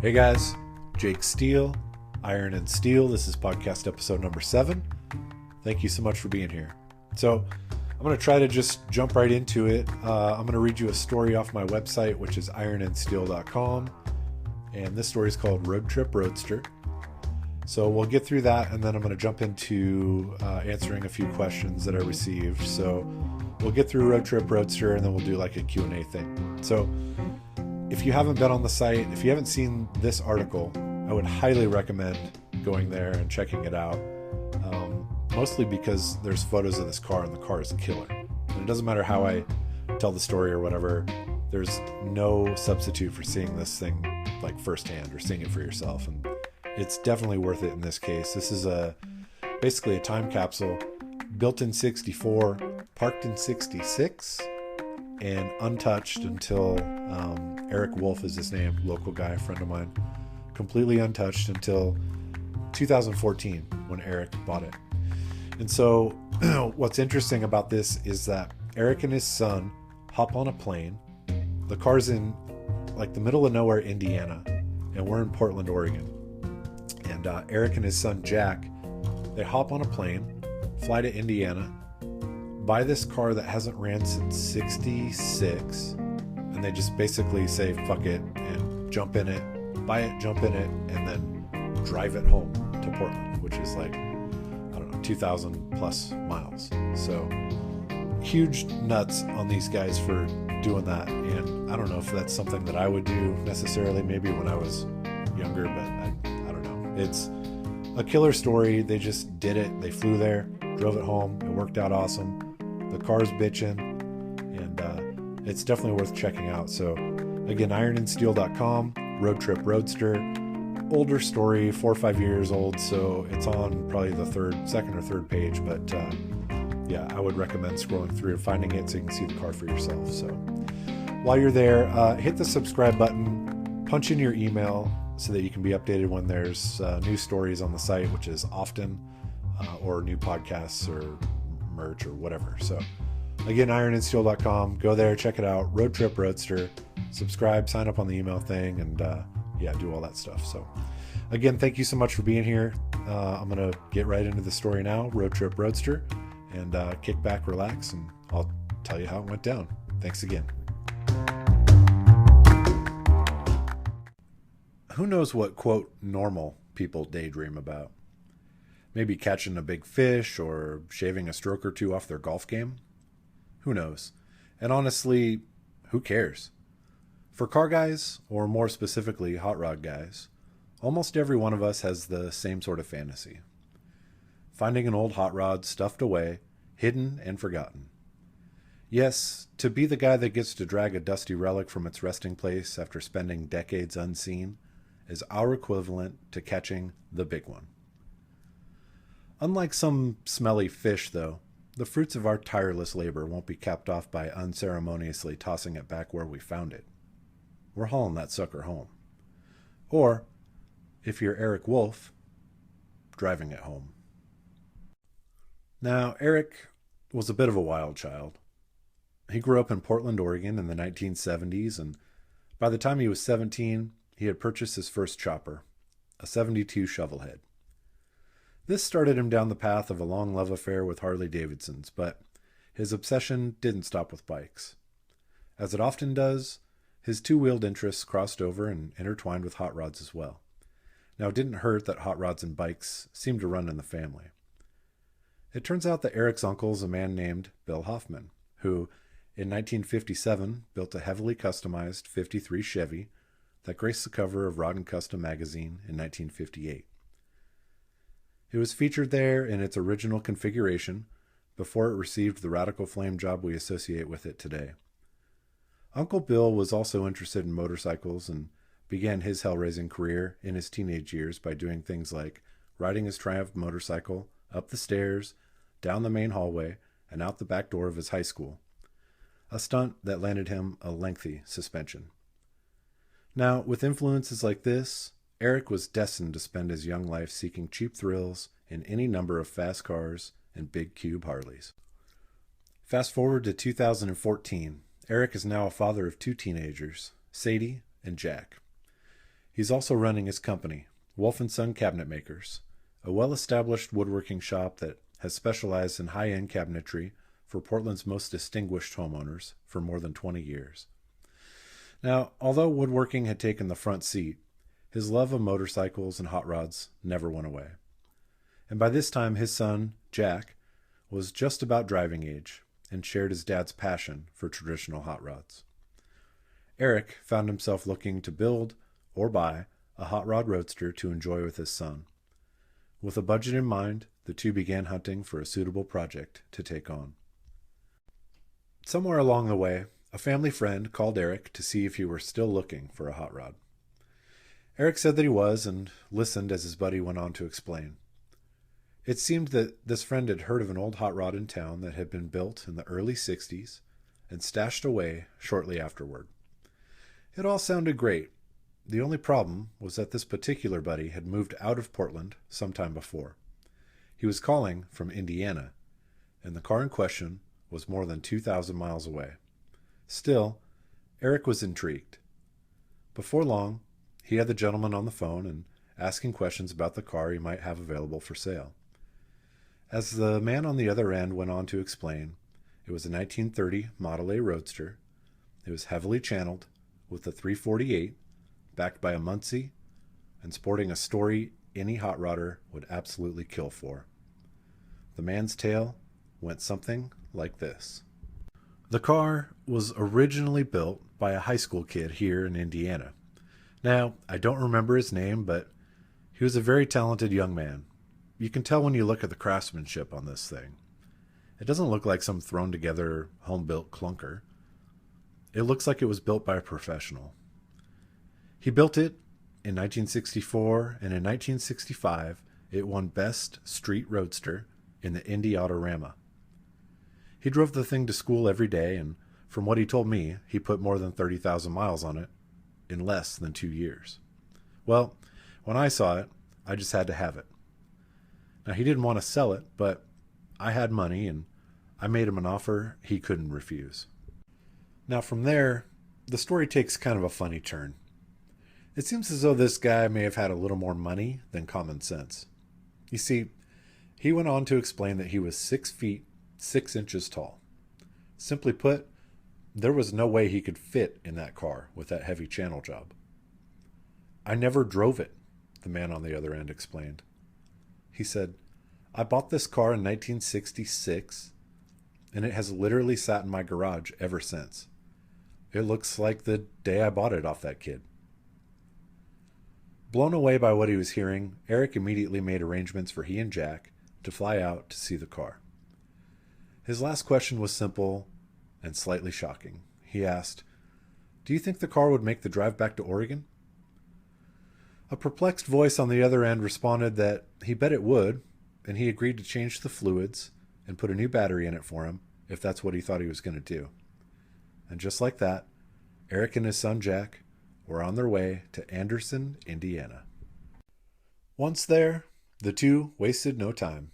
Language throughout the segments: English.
Hey guys, Jake Steele, Iron and Steel. This is podcast episode number 7. Thank you so much for being here. So I'm going to try to just jump right into it. I'm going to read you a story off my website, which is ironandsteel.com. And this story is called Road Trip Roadster. So we'll get through that, and then I'm going to jump into answering a few questions that I received. So we'll get through Road Trip Roadster, and then we'll do like a Q&A thing. So if you haven't been on the site, if you haven't seen this article, I would highly recommend going there and checking it out. Mostly because there's photos of this car, and the car is killer. And it doesn't matter how I tell the story or whatever, there's no substitute for seeing this thing like firsthand or seeing it for yourself. And it's definitely worth it in this case. This is basically a time capsule built in 64, parked in 66, and untouched until Eric Wolf is his name, local guy, a friend of mine, completely untouched until 2014 when Eric bought it. And so what's interesting about this is that Eric and his son hop on a plane. The car's in like the middle of nowhere, Indiana, and we're in Portland, Oregon. And Eric and his son Jack, they hop on a plane, fly to Indiana, buy this car that hasn't ran since 66, and they just basically say fuck it and jump in it, buy it, jump in it, and then drive it home to Portland, which is like, 2,000 plus miles. So huge nuts on these guys for doing that. And I don't know if that's something that I would do necessarily, maybe when I was younger, but I don't know. It's a killer story. They just did it. They flew there, drove it home. It worked out awesome. The car's bitching, and it's definitely worth checking out. So again, ironandsteel.com, Road Trip Roadster. Older story, 4 or 5 years old, so it's on probably the second or third page, but yeah, I would recommend scrolling through and finding it so you can see the car for yourself. So while you're there, hit the subscribe button, punch in your email so that you can be updated when there's new stories on the site, which is often, or new podcasts or merch or whatever. So again, ironandsteel.com, go there, check it out, Road Trip Roadster, subscribe, sign up on the email thing, and yeah, do all that stuff. So again, thank you so much for being here. I'm going to get right into the story now, Road Trip Roadster, and kick back, relax, and I'll tell you how it went down. Thanks again. Who knows what, quote, normal people daydream about? Maybe catching a big fish or shaving a stroke or two off their golf game? Who knows? And honestly, who cares? For car guys, or more specifically hot rod guys, almost every one of us has the same sort of fantasy. Finding an old hot rod stuffed away, hidden and forgotten. Yes, to be the guy that gets to drag a dusty relic from its resting place after spending decades unseen is our equivalent to catching the big one. Unlike some smelly fish, though, the fruits of our tireless labor won't be capped off by unceremoniously tossing it back where we found it. We're hauling that sucker home. Or, if you're Eric Wolf, driving it home. Now, Eric was a bit of a wild child. He grew up in Portland, Oregon in the 1970s, and by the time he was 17, he had purchased his first chopper, a 72 Shovelhead. This started him down the path of a long love affair with Harley Davidsons, but his obsession didn't stop with bikes. As it often does, his two-wheeled interests crossed over and intertwined with hot rods as well. Now, it didn't hurt that hot rods and bikes seemed to run in the family. It turns out that Eric's uncle is a man named Bill Hoffman, who, in 1957, built a heavily customized 53 Chevy that graced the cover of Rod and Custom magazine in 1958. It was featured there in its original configuration before it received the radical flame job we associate with it today. Uncle Bill was also interested in motorcycles and began his hell-raising career in his teenage years by doing things like riding his Triumph motorcycle up the stairs, down the main hallway, and out the back door of his high school, a stunt that landed him a lengthy suspension. Now, with influences like this, Eric was destined to spend his young life seeking cheap thrills in any number of fast cars and big cube Harleys. Fast forward to 2014, Eric is now a father of 2 teenagers, Sadie and Jack. He's also running his company, Wolf & Son Cabinet Makers, a well-established woodworking shop that has specialized in high-end cabinetry for Portland's most distinguished homeowners for more than 20 years. Now, although woodworking had taken the front seat, his love of motorcycles and hot rods never went away. And by this time, his son, Jack, was just about driving age and shared his dad's passion for traditional hot rods. Eric found himself looking to build or buy a hot rod roadster to enjoy with his son. With a budget in mind, the two began hunting for a suitable project to take on. Somewhere along the way, a family friend called Eric to see if he were still looking for a hot rod. Eric said that he was and listened as his buddy went on to explain. It seemed that this friend had heard of an old hot rod in town that had been built in the early 60s and stashed away shortly afterward. It all sounded great. The only problem was that this particular buddy had moved out of Portland sometime before. He was calling from Indiana, and the car in question was more than 2,000 miles away. Still, Eric was intrigued. Before long, he had the gentleman on the phone and asking questions about the car he might have available for sale. As the man on the other end went on to explain, it was a 1930 Model A Roadster. It was heavily channeled with a 348, backed by a Muncie, and sporting a story any hot rodder would absolutely kill for. The man's tale went something like this. The car was originally built by a high school kid here in Indiana. Now, I don't remember his name, but he was a very talented young man. You can tell when you look at the craftsmanship on this thing. It doesn't look like some thrown together home-built clunker. It looks like it was built by a professional. He built it in 1964, and in 1965, it won Best Street Roadster in the Indy Autorama. He drove the thing to school every day, and from what he told me, he put more than 30,000 miles on it in less than 2 years. Well, when I saw it, I just had to have it. Now, he didn't want to sell it, but I had money, and I made him an offer he couldn't refuse. Now, from there, the story takes kind of a funny turn. It seems as though this guy may have had a little more money than common sense. You see, he went on to explain that he was 6 feet 6 inches tall. Simply put, there was no way he could fit in that car with that heavy channel job. I never drove it, the man on the other end explained. He said, I bought this car in 1966, and it has literally sat in my garage ever since. It looks like the day I bought it off that kid. Blown away by what he was hearing, Eric immediately made arrangements for he and Jack to fly out to see the car. His last question was simple and slightly shocking. He asked, Do you think the car would make the drive back to Oregon? A perplexed voice on the other end responded that he bet it would, and he agreed to change the fluids and put a new battery in it for him if that's what he thought he was going to do. And just like that, Eric and his son Jack were on their way to Anderson, Indiana. Once there, the two wasted no time.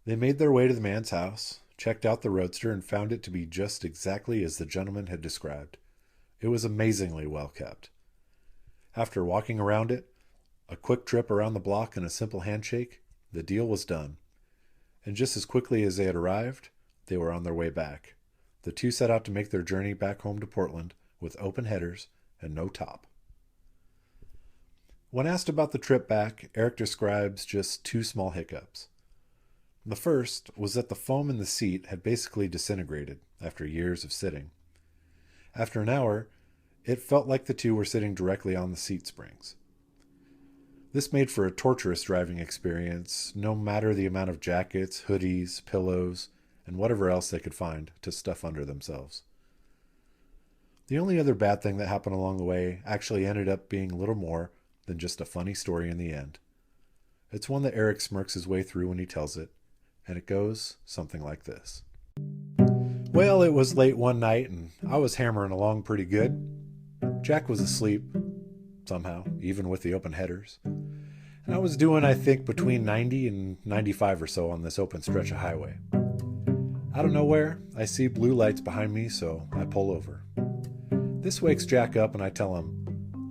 They made their way to the man's house, checked out the Roadster, and found it to be just exactly as the gentleman had described. It was amazingly well kept. After walking around it, a quick trip around the block, and a simple handshake, the deal was done. And just as quickly as they had arrived, they were on their way back. The two set out to make their journey back home to Portland with open headers and no top. When asked about the trip back, Eric describes just 2 small hiccups. The first was that the foam in the seat had basically disintegrated after years of sitting. After an hour, it felt like the two were sitting directly on the seat springs. This made for a torturous driving experience, no matter the amount of jackets, hoodies, pillows, and whatever else they could find to stuff under themselves. The only other bad thing that happened along the way actually ended up being little more than just a funny story in the end. It's one that Eric smirks his way through when he tells it, and it goes something like this. Well, it was late one night, and I was hammering along pretty good. Jack was asleep, somehow, even with the open headers. And I was doing, I think, between 90 and 95 or so on this open stretch of highway. Out of nowhere, I see blue lights behind me, so I pull over. This wakes Jack up, and I tell him,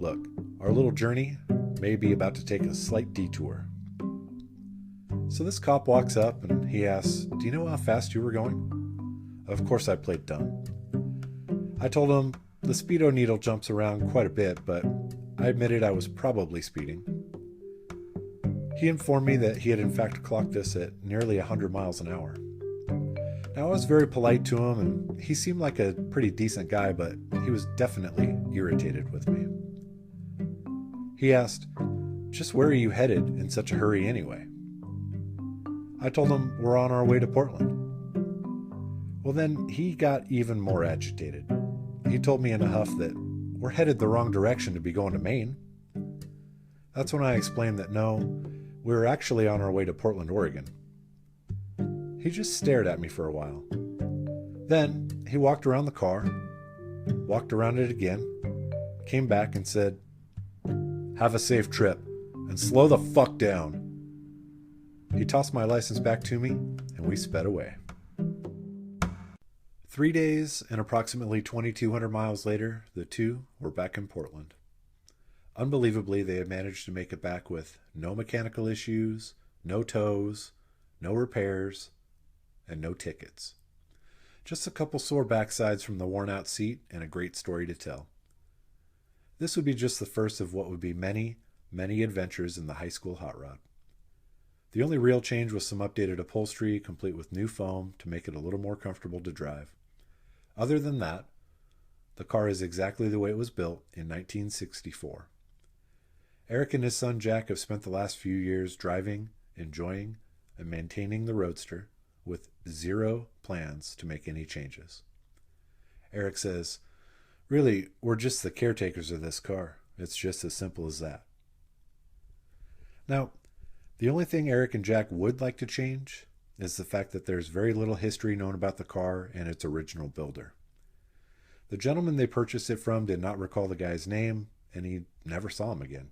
Look, our little journey may be about to take a slight detour. So this cop walks up and he asks, "Do you know how fast you were going?" Of course I played dumb. I told him the speedo needle jumps around quite a bit, but I admitted I was probably speeding. He informed me that he had in fact clocked this at nearly 100 miles an hour. Now I was very polite to him and he seemed like a pretty decent guy, but he was definitely irritated with me. He asked, "Just where are you headed in such a hurry anyway?" I told him we're on our way to Portland. Well, then he got even more agitated. He told me in a huff that we're headed the wrong direction to be going to Maine. That's when I explained that no, we were actually on our way to Portland, Oregon. He just stared at me for a while. Then he walked around the car, walked around it again, came back and said, "Have a safe trip and slow the fuck down." He tossed my license back to me and we sped away. 3 days and approximately 2,200 miles later, the two were back in Portland. Unbelievably, they had managed to make it back with no mechanical issues, no tows, no repairs, and no tickets. Just a couple sore backsides from the worn-out seat and a great story to tell. This would be just the first of what would be many, many adventures in the high school hot rod. The only real change was some updated upholstery, complete with new foam to make it a little more comfortable to drive. Other than that, the car is exactly the way it was built in 1964. Eric and his son Jack have spent the last few years driving, enjoying, and maintaining the Roadster with zero plans to make any changes. Eric says, "Really, we're just the caretakers of this car. It's just as simple as that." Now, the only thing Eric and Jack would like to change is the fact that there's very little history known about the car and its original builder. The gentleman they purchased it from did not recall the guy's name, and he never saw him again.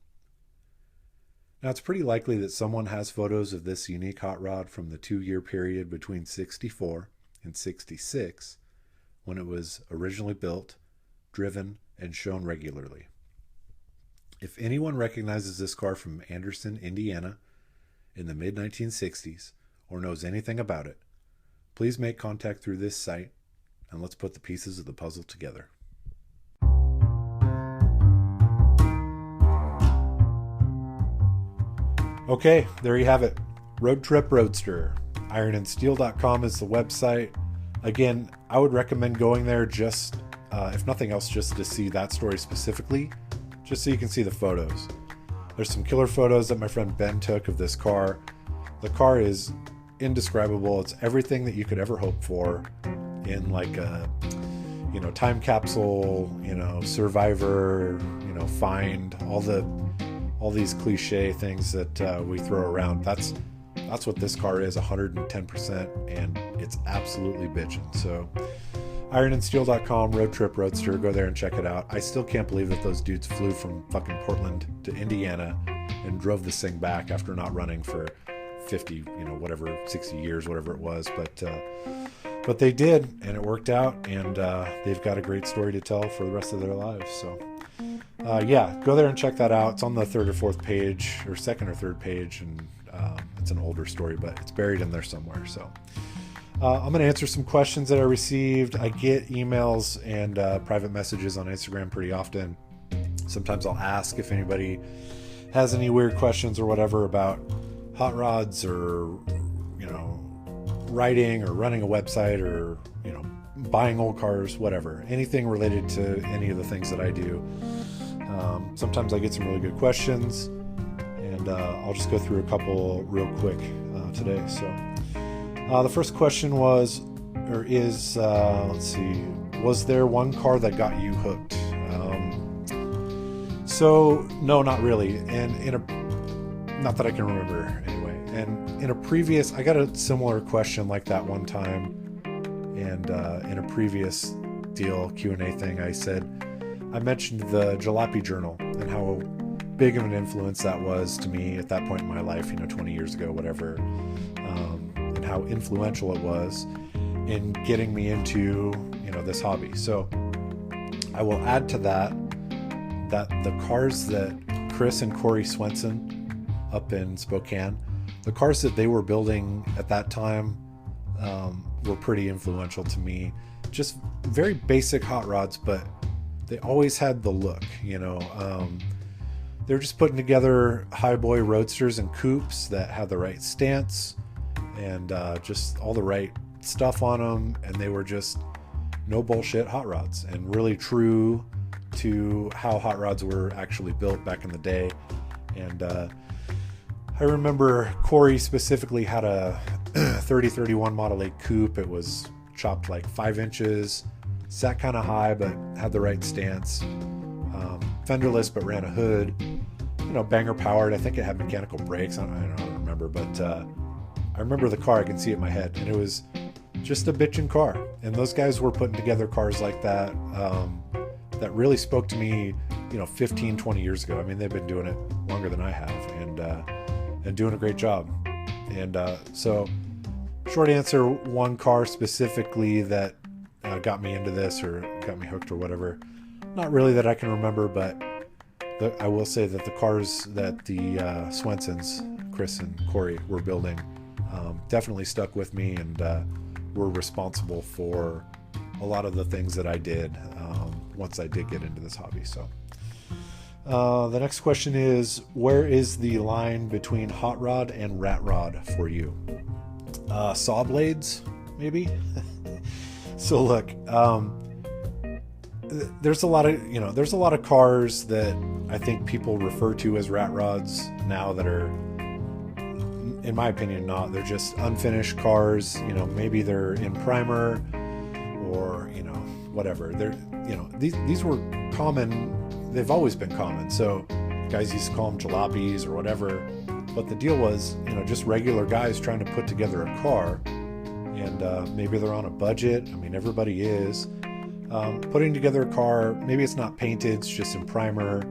Now, it's pretty likely that someone has photos of this unique hot rod from the 2-year period between 64 and 66, when it was originally built, driven, and shown regularly. If anyone recognizes this car from Anderson, Indiana, in the mid-1960s, or knows anything about it, please make contact through this site, and let's put the pieces of the puzzle together. Okay, there you have it. Road Trip Roadster. IronandSteel.com is the website. Again, I would recommend going there just, if nothing else, just to see that story specifically, just so you can see the photos. There's some killer photos that my friend Ben took of this car. The car is indescribable. It's everything that you could ever hope for in like a, time capsule, Survivor, Find, all these cliche things that we throw around. That's what this car is, 110%, and it's absolutely bitchin'. So IronandSteel.com, Road Trip Roadster, go there and check it out. I still can't believe that those dudes flew from fucking Portland to Indiana and drove this thing back after not running for 50, 60 years, whatever it was. But they did, and it worked out, and they've got a great story to tell for the rest of their lives. So go there and check that out. It's on the third or fourth page, or second or third page, and it's an older story, but it's buried in there somewhere. So I'm going to answer some questions that I received. I get emails and private messages on Instagram pretty often. Sometimes I'll ask if anybody has any weird questions or whatever about hot rods or, writing or running a website or, buying old cars, whatever. Anything related to any of the things that I do. Sometimes I get some really good questions, and I'll just go through a couple real quick today. So the first question was, was there one car that got you hooked? So no, not really. And not that I can remember anyway. And in a previous, I got a similar question like that one time. And in a previous deal Q&A thing, I mentioned the Jalopy Journal and how big of an influence that was to me at that point in my life, 20 years ago, whatever, and how influential it was in getting me into, this hobby. So I will add to that that the cars that Chris and Corey Swenson up in Spokane, the cars that they were building at that time were pretty influential to me. Just very basic hot rods, but they always had the look, you know. They're just putting together highboy roadsters and coupes that had the right stance and just all the right stuff on them, and they were just no bullshit hot rods and really true to how hot rods were actually built back in the day. And I remember Corey specifically had a 3031 Model 8 coupe. It was chopped like 5 inches, sat kind of high but had the right stance, fenderless but ran a hood, you know, banger powered. I think it had mechanical brakes. I don't remember, but I remember the car. I can see it in my head, and it was just a bitchin' car. And those guys were putting together cars like that that really spoke to me, you know, 15, 20 years ago. I mean, they've been doing it longer than I have, and doing a great job. And so short answer, one car specifically that got me into this or got me hooked or whatever, not really that I can remember, but I will say that the cars that the Swensons, Chris and Corey, were building definitely stuck with me and were responsible for a lot of the things that I did once I did get into this hobby. So the next question is, where is the line between hot rod and rat rod for you? Saw blades, maybe? So look, there's a lot of cars that I think people refer to as rat rods now that are, in my opinion, not. They're just unfinished cars. You know, maybe they're in primer or, you know, whatever. They're, you know, these were common. They've always been common. So guys used to call them jalopies or whatever. But the deal was, you know, just regular guys trying to put together a car. And maybe they're on a budget. I mean, everybody is. Putting together a car, maybe it's not painted, it's just in primer.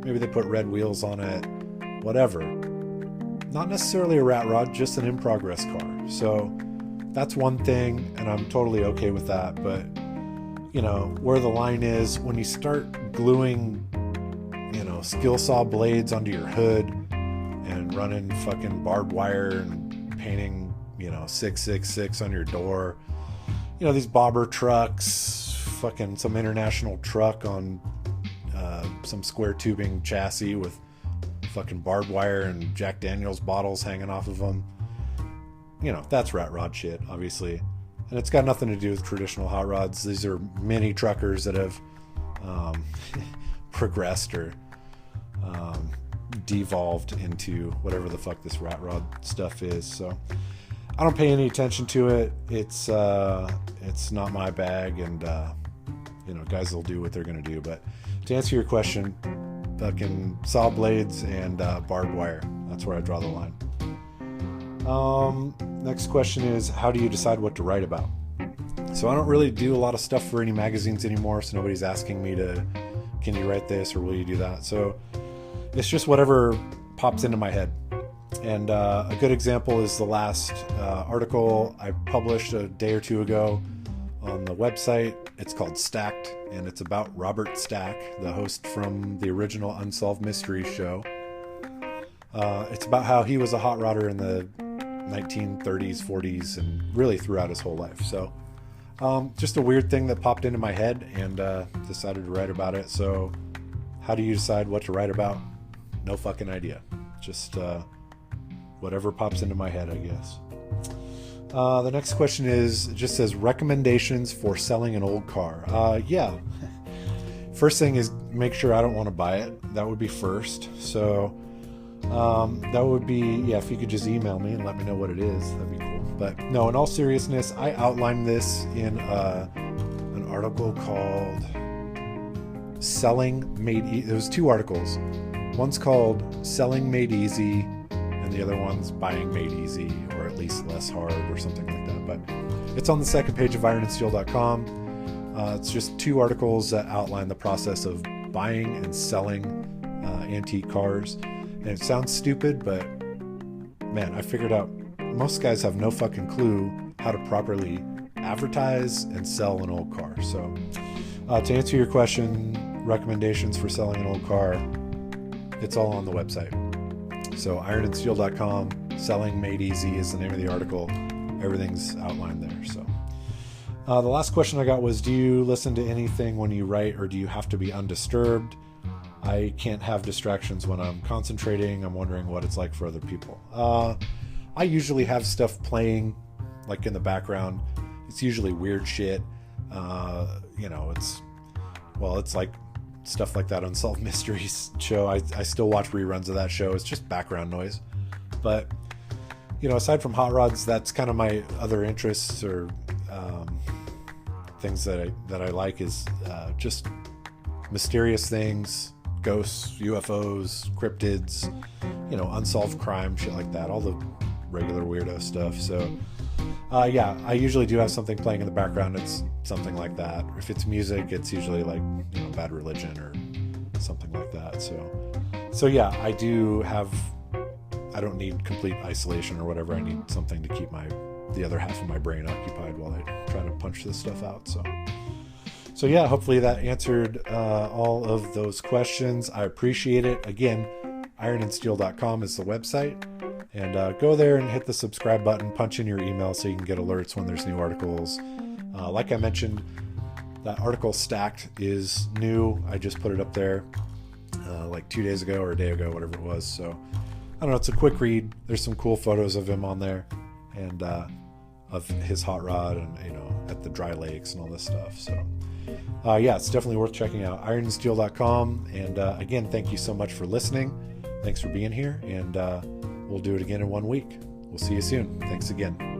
Maybe they put red wheels on it, whatever. Not necessarily a rat rod, just an in-progress car. So that's one thing, and I'm totally okay with that. But, you know, where the line is, when you start gluing, you know, skill saw blades onto your hood and running fucking barbed wire and painting, you know, 666 on your door, you know, these bobber trucks, fucking some international truck on some square tubing chassis with fucking barbed wire and Jack Daniels bottles hanging off of them. You know, that's rat rod shit, obviously. And it's got nothing to do with traditional hot rods. These are mini truckers that have progressed or devolved into whatever the fuck this rat rod stuff is. So I don't pay any attention to it. It's not my bag, and you know, guys will do what they're gonna do. But to answer your question, fucking saw blades and barbed wire. That's where I draw the line. Next question is, how do you decide what to write about? So I don't really do a lot of stuff for any magazines anymore, so nobody's asking me to, can you write this or will you do that? So it's just whatever pops into my head. And a good example is the last article I published a day or two ago on the website. It's called Stacked, and it's about Robert Stack, the host from the original Unsolved Mysteries show. It's about how he was a hot rodder in the 1930s, 40s, and really throughout his whole life. So just a weird thing that popped into my head, and decided to write about it. So how do you decide what to write about? No fucking idea. Just whatever pops into my head, I guess. The next question is, it just says recommendations for selling an old car. Yeah. First thing is make sure I don't want to buy it. That would be first. So that would be, yeah, if you could just email me and let me know what it is, that'd be cool. But no, in all seriousness, I outlined this in an article called Selling Made Easy. There was 2 articles. One's called Selling Made Easy, and the other one's Buying Made Easy, or at least Less Hard, or something like that. But it's on the second page of ironandsteel.com. It's just 2 articles that outline the process of buying and selling antique cars. And it sounds stupid, but man, I figured out most guys have no fucking clue how to properly advertise and sell an old car. So to answer your question, recommendations for selling an old car, it's all on the website. So ironandsteel.com, Selling Made Easy is the name of the article. Everything's outlined there. So the last question I got was, do you listen to anything when you write, or do you have to be undisturbed? I can't have distractions when I'm concentrating. I'm wondering what it's like for other people. I usually have stuff playing like in the background. It's usually weird shit. It's like stuff like that Unsolved Mysteries show. I still watch reruns of that show. It's just background noise. But, aside from hot rods, that's kind of my other interests, or things that I like is just mysterious things, ghosts, UFOs, cryptids, unsolved crime, shit like that, all the regular weirdo stuff. So I usually do have something playing in the background. It's something like that. If it's music, it's usually like Bad Religion or something like that. So yeah, I don't need complete isolation or whatever. I need something to keep the other half of my brain occupied while I try to punch this stuff out. So yeah, hopefully that answered all of those questions. I appreciate it. Again, ironandsteel.com is the website. And go there and hit the subscribe button, punch in your email so you can get alerts when there's new articles. Like I mentioned, that article Stacked is new. I just put it up there like 2 days ago or a day ago, whatever it was. So I don't know, it's a quick read. There's some cool photos of him on there, and of his hot rod, and at the dry lakes and all this stuff. So yeah, it's definitely worth checking out. ironandsteel.com. And again, thank you so much for listening. Thanks for being here, and we'll do it again in 1 week. We'll see you soon. Thanks again.